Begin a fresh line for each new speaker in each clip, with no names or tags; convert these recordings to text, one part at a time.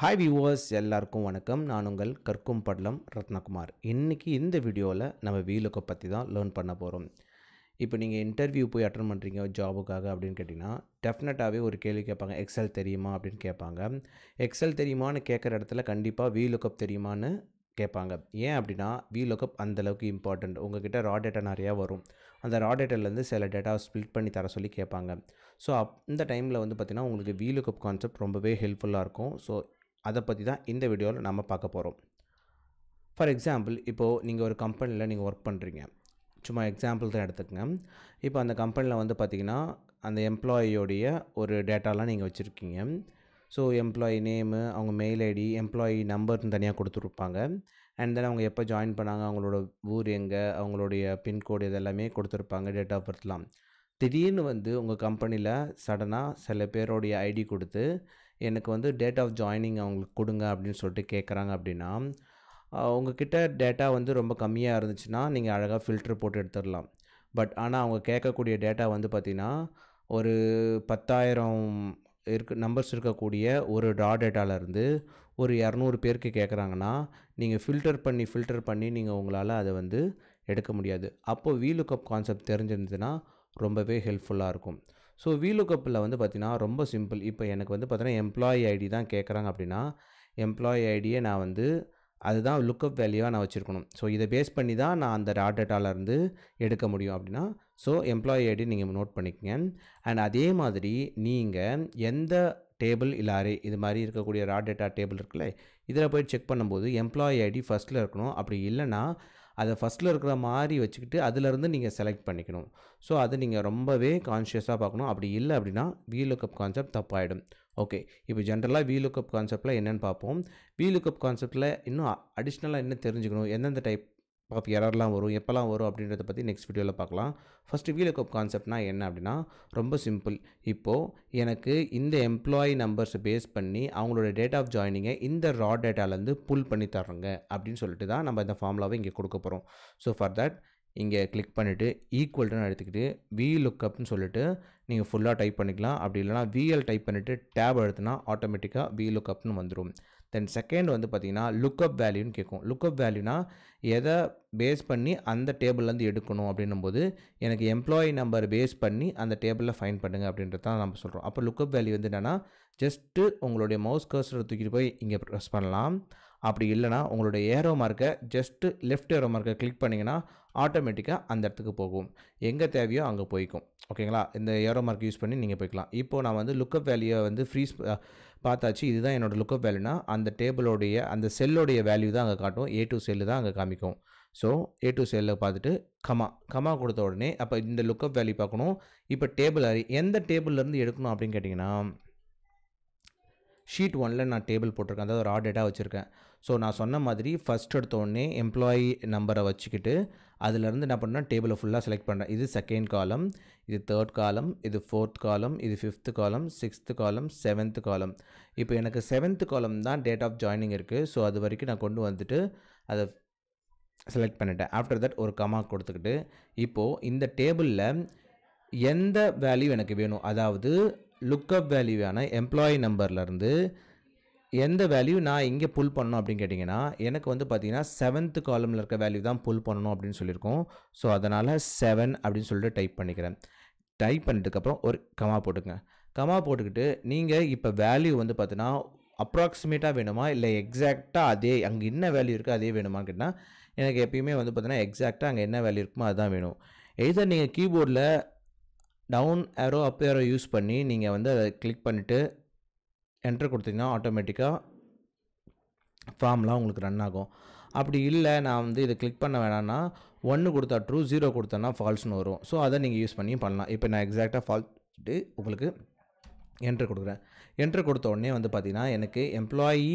Hi viewers எல்லாருக்கும் வணக்கம். நான் உங்கள் கற்கும் படலம் ரத்னகுமார். இன்னைக்கு இந்த வீடியோவில் நம்ம வீலுக்கை பற்றி தான் லேர்ன் பண்ண போகிறோம். இப்போ நீங்கள் இன்டர்வியூ போய் அட்டன் பண்ணுறீங்க ஜாபுக்காக அப்படின்னு கேட்டிங்கன்னா டெஃபினட்டாகவே ஒரு கேள்வி கேட்பாங்க, எக்ஸல் தெரியுமா அப்படின்னு கேட்பாங்க. எக்ஸல் தெரியுமான்னு கேட்குற இடத்துல கண்டிப்பாக வீலுக்கப் தெரியுமான்னு கேட்பாங்க. ஏன் அப்படின்னா வீலுக்கப் அந்தளவுக்கு இம்பார்ட்டண்ட். உங்கள்கிட்ட ரா டேட்டா நிறையா வரும். அந்த ரா டேட்டாலேருந்து சில டேட்டாவை ஸ்ப்ளிட் பண்ணி தர சொல்லி கேட்பாங்க. ஸோ இந்த டைமில் வந்து பார்த்திங்கன்னா உங்களுக்கு வீலுக்கப் கான்செப்ட் ரொம்பவே ஹெல்ப்ஃபுல்லாக இருக்கும். ஸோ அதை பற்றி தான் இந்த வீடியோவில் நம்ம பார்க்க போகிறோம். ஃபார் எக்ஸாம்பிள், இப்போது நீங்கள் ஒரு கம்பெனியில் நீங்கள் ஒர்க் பண்ணுறீங்க. சும்மா எக்ஸாம்பிள் தான் எடுத்துக்கங்க. இப்போ அந்த கம்பெனியில் வந்து பார்த்திங்கன்னா அந்த எம்ப்ளாயியோடைய ஒரு டேட்டாலாம் நீங்கள் வச்சுருக்கீங்க. ஸோ எம்ப்ளாயி நேமு, அவங்க மெயில் ஐடி, எம்ப்ளாயி நம்பர்னு தனியாக கொடுத்துருப்பாங்க. அண்ட் தென் அவங்க எப்போ ஜாயின் பண்ணாங்க, அவங்களோட ஊர் எங்கே, அவங்களுடைய பின்கோடு இதெல்லாமே கொடுத்துருப்பாங்க, டேட் ஆஃப் பர்த்லாம். திடீர்னு வந்து உங்கள் கம்பெனியில் சடனாக சில பேரோடைய ஐடி கொடுத்து எனக்கு வந்து டேட் ஆஃப் ஜாயினிங் அவங்களுக்கு கொடுங்க அப்படின்னு சொல்லிட்டு கேட்குறாங்க அப்படின்னா, உங்ககிட்ட டேட்டா வந்து ரொம்ப கம்மியாக இருந்துச்சுன்னா நீங்கள் அழகாக ஃபில்டர் போட்டு எடுத்துடலாம். பட் ஆனால் அவங்க கேட்கக்கூடிய டேட்டா வந்து பார்த்திங்கன்னா ஒரு 10,000 நம்பர்ஸ் இருக்கக்கூடிய ஒரு ரா டேட்டாவிலேருந்து ஒரு 200 பேருக்கு கேட்குறாங்கன்னா நீங்கள் ஃபில்டர் பண்ணி நீங்கள் உங்களால் அதை வந்து எடுக்க முடியாது. அப்போது வீலுக்கப் கான்செப்ட் தெரிஞ்சிருந்ததுன்னா ரொம்பவே ஹெல்ப்ஃபுல்லாக இருக்கும். ஸோ வீலுக்கப்பில் வந்து பார்த்திங்கன்னா ரொம்ப சிம்பிள். இப்போ எனக்கு வந்து பார்த்தீங்கன்னா எம்ப்ளாயி ஐடி தான் கேட்குறாங்க அப்படின்னா எம்ப்ளாயி ஐடியை நான் வந்து அதுதான் லுக்கப் வேல்யூவாக நான் வச்சுருக்கணும். ஸோ இதை பேஸ் பண்ணி தான் நான் அந்த ரா டேட்டாவிலேருந்து எடுக்க முடியும் அப்படின்னா ஸோ எம்ப்ளாயி ஐடி நீங்கள் நோட் பண்ணிக்கங்க. அண்ட் அதே மாதிரி நீங்கள் எந்த டேபிள் இல்லை அரே இது மாதிரி இருக்கக்கூடிய ரா டேட்டா டேபிள் இருக்குல்ல, இதில் போய் செக் பண்ணும்போது எம்ப்ளாயி ஐடி ஃபஸ்ட்டில் இருக்கணும். அப்படி இல்லைன்னா அதை ஃபஸ்ட்டில் இருக்கிற மாதிரி வச்சுக்கிட்டு அதிலேருந்து நீங்கள் செலக்ட் பண்ணிக்கணும். ஸோ அது நீங்கள் ரொம்பவே கான்ஷியஸாக பார்க்கணும். அப்படி இல்லை அப்படின்னா வீலுக்கப் கான்செப்ட் தப்பாயிடும். ஓகே, இப்போ ஜென்ரலாக வீலுக்கப் கான்செப்டில் என்னென்னு பார்ப்போம். வீலுக்கப் கான்செப்டில் இன்னும் அடிஷ்னலாக என்ன தெரிஞ்சுக்கணும், எந்தெந்த டைப் ஆஃப் எரர்லாம் வரும், எப்போல்லாம் வரும் அப்படின்றத பற்றி நெக்ஸ்ட் வீடியோவில் பார்க்கலாம். ஃபஸ்ட்டு வீலுக்கப் கான்செப்ட்னா என்ன அப்படின்னா ரொம்ப சிம்பிள். இப்போது எனக்கு இந்த எம்ப்ளாயி நம்பர்ஸை பேஸ் பண்ணி அவங்களோட டேட் ஆஃப் ஜாயினிங்கை இந்த ரா டேட்டாலேருந்து புல் பண்ணி தர்றோங்க அப்படின்னு சொல்லிட்டு தான் நம்ம இந்த ஃபார்முலாவை இங்கே கொடுக்க போகிறோம். ஸோ ஃபார் தட் இங்கே கிளிக் பண்ணிவிட்டு ஈக்குவல்ட்டுன்னு எடுத்துக்கிட்டு வீலுக்கப்னு சொல்லிட்டு நீங்கள் ஃபுல்லாக டைப் பண்ணிக்கலாம். அப்படி இல்லைனா விஎல் டைப் பண்ணிவிட்டு டேப் எடுத்துனா ஆட்டோமேட்டிக்காக வீலுக்கப்னு வந்துடும். தென் செகண்ட் வந்து பார்த்திங்கன்னா லுக்கப் வேல்யூன்னு கேட்கும். லுக்கப் வேல்யூனா எதை பேஸ் பண்ணி அந்த டேபிள்லேருந்து எடுக்கணும் அப்படின்னும்போது எனக்கு எம்ப்ளாயி நம்பர் பேஸ் பண்ணி அந்த டேபிளில் ஃபைன் பண்ணுங்கள் அப்படின்றது தான் நம்ம சொல்கிறோம். அப்போ லுக்கப் வேல்யூ வந்து என்னென்னா ஜஸ்ட்டு உங்களுடைய மவுஸ் கர்சரை தூக்கிட்டு போய் இங்கே ப்ரெஸ் பண்ணலாம். அப்படி இல்லைனா உங்களுடைய ஏரோ மார்க்கை ஜஸ்ட்டு லெஃப்ட் ஏரோ மார்க்கை கிளிக் பண்ணிங்கன்னா ஆட்டோமேட்டிக்காக அந்த இடத்துக்கு போகும். எங்கே தேவையோ அங்கே போய்க்கும். ஓகேங்களா, இந்த ஏரோ மார்க் யூஸ் பண்ணி நீங்கள் போய்க்கலாம். இப்போது நான் வந்து லுக்கப் வேல்யூவை வந்து ஃப்ரீஸ் பார்த்தாச்சு. இதுதான் என்னோடய லுக்கப் வேல்யூனா அந்த டேபிளோடைய அந்த செல்லோடைய வேல்யூ தான் அங்கே காட்டும். A2 செல்லு தான் அங்கே காமிக்கும். ஸோ A2 செல்லில் பார்த்துட்டு கமா கொடுத்த உடனே அப்போ இந்த லுக்கப் வேல்யூ பார்க்கணும். இப்போ டேபிள் எந்த டேபிள்லேருந்து எடுக்கணும் அப்படின்னு கேட்டிங்கன்னா ஷீட் 1ல் நான் டேபிள் போட்டிருக்கேன், அதாவது ரா டேட்டா வச்சுருக்கேன். ஸோ நான் சொன்ன மாதிரி ஃபஸ்ட் எடுத்த உடனே எம்ப்ளாயி நம்பரை வச்சுக்கிட்டு அதிலேருந்து என்ன பண்ணால் டேபிளை ஃபுல்லாக செலக்ட் பண்ணுறேன். இது செகண்ட் காலம், இது தேர்ட் காலம், இது ஃபோர்த் காலம், இது ஃபிஃப்த் காலம், சிக்ஸ்த்து காலம், செவன்த் காலம். இப்போ எனக்கு செவன்த் காலம் தான் டேட் ஆஃப் ஜாயினிங் இருக்குது. ஸோ அது வரைக்கும் நான் கொண்டு வந்துட்டு அதை செலக்ட் பண்ணிட்டேன். ஆஃப்டர் தட் ஒரு கமா கொடுத்துக்கிட்டு இப்போது இந்த டேபிளில் எந்த வேல்யூ எனக்கு வேணும், அதாவது லுக்கப் வேல்யூவான எம்ப்ளாயி நம்பர்லேருந்து எந்த வேல்யூ நான் இங்கே புல் பண்ணணும் அப்படின்னு கேட்டிங்கன்னா எனக்கு வந்து பார்த்திங்கன்னா செவன்த் காலமில் இருக்க வேல்யூ தான் புல் பண்ணணும் அப்படின்னு சொல்லியிருக்கோம். ஸோ அதனால் 7 அப்படின்னு சொல்லிட்டு டைப் பண்ணிக்கிறேன். டைப் பண்ணிட்டுக்கப்புறம் ஒரு கமா போட்டுக்கங்க. கமா போட்டுக்கிட்டு நீங்கள் இப்போ வேல்யூ வந்து பார்த்தீங்கன்னா அப்ராக்சிமேட்டாக வேணுமா இல்லை எக்ஸாக்டாக அதே அங்கே என்ன வேல்யூ இருக்கோ அதே வேணுமான்னு கேட்டால் எனக்கு எப்பயுமே வந்து பார்த்தீங்கன்னா எக்ஸாக்டாக அங்கே என்ன வேல்யூ இருக்குமோ அதுதான் வேணும். எதர் நீங்கள் கீபோர்டில் down arrow up arrow use பண்ணி நீங்கள் வந்து அதை கிளிக் பண்ணிவிட்டு என்டர் கொடுத்தீங்கன்னா ஆட்டோமேட்டிக்காக ஃபார்ம்லாம் உங்களுக்கு ரன் ஆகும். அப்படி இல்லை நான் வந்து இதை கிளிக் பண்ண வேணான்னா 1 கொடுத்தா ட்ரூ, 0 கொடுத்தோன்னா ஃபால்ஸ்னு வரும். ஸோ அதை நீங்கள் யூஸ் பண்ணி பண்ணலாம். இப்போ நான் எக்ஸாக்டாக ஃபால்ட்டு உங்களுக்கு என்டர் கொடுக்குறேன். என்டர் கொடுத்த உடனே வந்து பார்த்திங்கன்னா எனக்கு எம்ப்ளாயி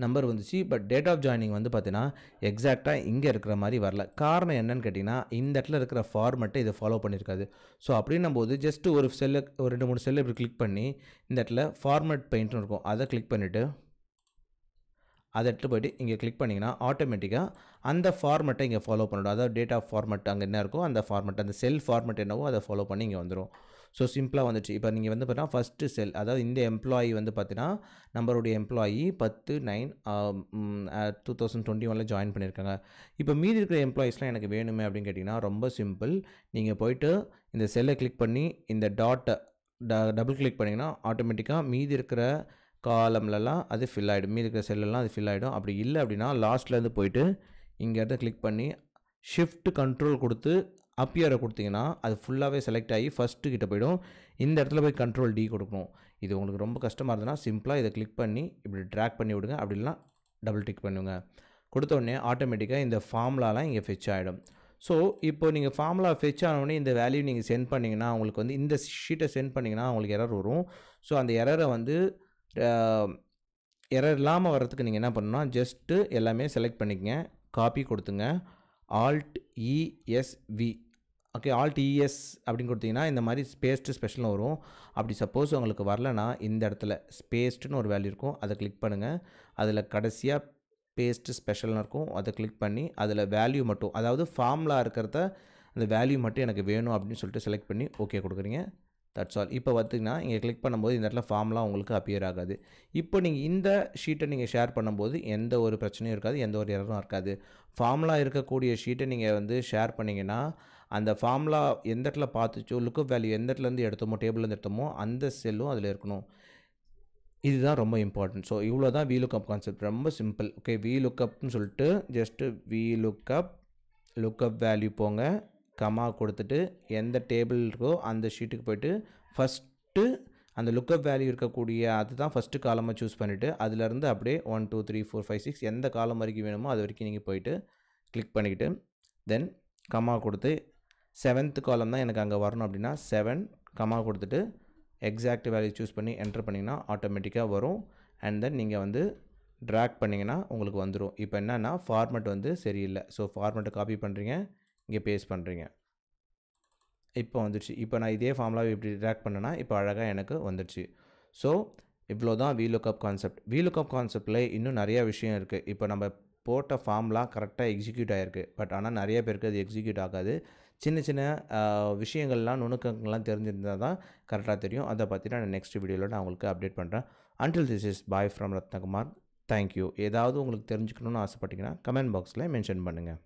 நம்பர் வந்துச்சு. பட் டேட் ஆஃப் ஜாயினிங் வந்து பார்த்திங்கன்னா எக்ஸாக்டாக இங்கே இருக்கிற மாதிரி வரல. காரணம் என்னன்னு கேட்டிங்கன்னா இந்த இடத்துல இருக்கிற ஃபார்மெட்டை இதை ஃபாலோ பண்ணியிருக்காது. ஸோ அப்படின்னும் போது ஜஸ்ட்டு ஒரு செல்லை ஒரு 2-3 செல்லை இப்படி கிளிக் பண்ணி இந்த இடத்துல ஃபார்மெட் பெயிண்ட்னு இருக்கும், அதை கிளிக் பண்ணிவிட்டு அதை எடுத்து போய்ட்டு இங்கே கிளிக் பண்ணிங்கன்னா ஆட்டோமேட்டிக்காக அந்த ஃபார்மெட்டை இங்கே ஃபாலோ பண்ணிவிடும். அதாவது டேட் ஆஃப் ஃபார்மெட் அங்கே என்ன இருக்கோ அந்த ஃபார்மெட், அந்த செல் ஃபார்மெட் என்னவோ அதை ஃபாலோ பண்ணி இங்கே வந்துடும். ஸோ சிம்பிளாக வந்துச்சு. இப்போ நீங்கள் வந்து பார்த்தீங்கன்னா ஃபஸ்ட்டு செல், அதாவது இந்த எம்ப்ளாயி வந்து பார்த்தீங்கன்னா நம்மளுடைய எம்ப்ளாயி 10/9/2021 ஜாயின் பண்ணியிருக்காங்க. இப்போ மீதி இருக்கிற எம்ப்ளாயீஸ்லாம் எனக்கு வேணுமே அப்படின்னு கேட்டிங்கன்னா ரொம்ப சிம்பிள். நீங்கள் போயிட்டு இந்த செல்லை கிளிக் பண்ணி இந்த டாட்டை டபுள் கிளிக் பண்ணிங்கன்னா ஆட்டோமேட்டிக்காக மீதி இருக்கிற காலம்லலாம் அது ஃபில் ஆகிடும். மீதி இருக்கிற செல்லெல்லாம் அது ஃபில் ஆகிடும். அப்படி இல்லை அப்படின்னா லாஸ்ட்லேருந்து போயிட்டு இங்கேருந்து கிளிக் பண்ணி ஷிஃப்ட் கண்ட்ரோல் கொடுத்து அப்பியரை கொடுத்தீங்கன்னா அது ஃபுல்லாகவே செலக்ட் ஆகி ஃபஸ்ட்டு கிட்ட போய்டும். இந்த இடத்துல போய் கண்ட்ரோல் டி கொடுக்கணும். இது உங்களுக்கு ரொம்ப கஷ்டமாக இருந்ததுன்னா சிம்பிளாக இதை கிளிக் பண்ணி இப்படி ட்ராக் பண்ணி விடுங்க. அப்படி இல்லைனா டபுள் டிக் பண்ணுங்க. கொடுத்த உடனே ஆட்டோமேட்டிக்காக இந்த ஃபார்முலாலாம் இங்கே ஃபெச் ஆகிடும். ஸோ இப்போ நீங்கள் ஃபார்முலா ஃபெச் ஆனோடனே இந்த வேல்யூ நீங்கள் சென்ட் பண்ணிங்கன்னா உங்களுக்கு வந்து இந்த ஷீட்டை சென்ட் பண்ணிங்கன்னா உங்களுக்கு எரர் வரும். ஸோ அந்த எரரை வந்து எரர் இல்லாமல் வர்றதுக்கு நீங்கள் என்ன பண்ணணும்னா ஜஸ்ட்டு எல்லாமே செலக்ட் பண்ணிக்கங்க. காப்பி கொடுத்துங்க. Alt ESV okay, alt ES அப்படின்னு கொடுத்தீங்கன்னா இந்த மாதிரி ஸ்பேஸ்டு ஸ்பெஷல்னு வரும். அப்படி சப்போஸ் உங்களுக்கு வரலனா இந்த இடத்துல ஸ்பேஸ்டுன்னு ஒரு வேல்யூ இருக்கும், அதை கிளிக் பண்ணுங்கள். அதில் கடைசியாக பேஸ்ட்டு ஸ்பெஷல்னு இருக்கும், அதை கிளிக் பண்ணி அதில் வேல்யூ மட்டும், அதாவது ஃபார்முலா இருக்கிறத அந்த வேல்யூ மட்டும் எனக்கு வேணும் அப்படின்னு சொல்லிட்டு செலக்ட் பண்ணி ஓகே கொடுக்குறீங்க. That's all. இப்போ பார்த்திங்கன்னா இங்கே கிளிக் பண்ணும்போது இந்த இடத்துல ஃபார்முலா உங்களுக்கு அப்பியர் ஆகாது. இப்போ நீங்கள் இந்த ஷீட்டை நீங்கள் ஷேர் பண்ணும்போது எந்த ஒரு பிரச்சனையும் இருக்காது, எந்த ஒரு எரரும் இருக்காது. ஃபார்முலா இருக்கக்கூடிய ஷீட்டை நீங்கள் வந்து ஷேர் பண்ணிங்கன்னா அந்த ஃபார்முலா எந்த இடத்துல பார்த்துச்சோ, லுக்கப் வேல்யூ எந்த இடத்துலேருந்து எடுத்தோமோ, டேபிள்லேருந்து எடுத்தோமோ அந்த செல்லும் அதில் இருக்கணும். இதுதான் ரொம்ப இம்பார்ட்டன்ட். ஸோ இவ்வளோ தான் VLOOKUP கான்செப்ட். ரொம்ப சிம்பிள். ஓகே, VLOOKUPனு சொல்லிட்டு ஜஸ்ட்டு VLOOKUP லுக்கப் வேல்யூ போங்க, கமா கொடுத்துட்டு எந்த டேபிள் இருக்கோ அந்த ஷீட்டுக்கு போய்ட்டு ஃபஸ்ட்டு அந்த லுக்கப் வேல்யூ இருக்கக்கூடிய அதுதான் ஃபஸ்ட்டு காலமாக சூஸ் பண்ணிவிட்டு அதிலேருந்து அப்படியே 1 2 3 4 5 6 எந்த காலம் வரைக்கும் வேணுமோ அது வரைக்கும் நீங்கள் போயிட்டு கிளிக் பண்ணிக்கிட்டு தென் கமா கொடுத்து 7th காலம் தான் எனக்கு அங்கே வரணும் அப்படின்னா 7 கமா கொடுத்துட்டு எக்ஸாக்ட் வேல்யூ சூஸ் பண்ணி என்டர் பண்ணிங்கன்னா ஆட்டோமேட்டிக்காக வரும். அண்ட் தென் நீங்கள் வந்து ட்ராக் பண்ணிங்கன்னா உங்களுக்கு வந்துடும். இப்போ என்னென்னா ஃபார்மெட் வந்து சரியில்லை. ஸோ ஃபார்மெட்டை காப்பி பண்ணுறீங்க, இங்கே பேஸ்ட் பண்ணுறீங்க. இப்போ வந்துடுச்சு. இப்போ நான் இதே ஃபார்முலாவை இப்படி ட்ராக் பண்ணேன்னா இப்போ அழகாக எனக்கு வந்துடுச்சு. ஸோ இவ்வளோ தான் VLOOKUP கான்செப்ட். VLOOKUP கான்செப்டில் இன்னும் நிறையா விஷயம் இருக்குது. இப்போ நம்ம போட்ட ஃபார்முலா கரெக்டாக எக்ஸிக்யூட் ஆகிருக்கு. பட் ஆனால் நிறைய பேருக்கு அது எக்ஸிக்யூட் ஆகாது. சின்ன சின்ன விஷயங்கள்லாம் நுணுக்கங்கள்லாம் தெரிஞ்சிருந்தால் தான் கரெக்டாக தெரியும். அதை பற்றி நான் நெக்ஸ்ட் வீடியோவில் நான் உங்களுக்கு அப்டேட் பண்ணுறேன். Until this is bye from Ratnakumar. Thank you. ஏதாவது உங்களுக்கு தெரிஞ்சுக்கணுன்னு ஆசைப்பட்டீங்கன்னா கமெண்ட் பாக்ஸில் மென்ஷன் பண்ணுங்கள்.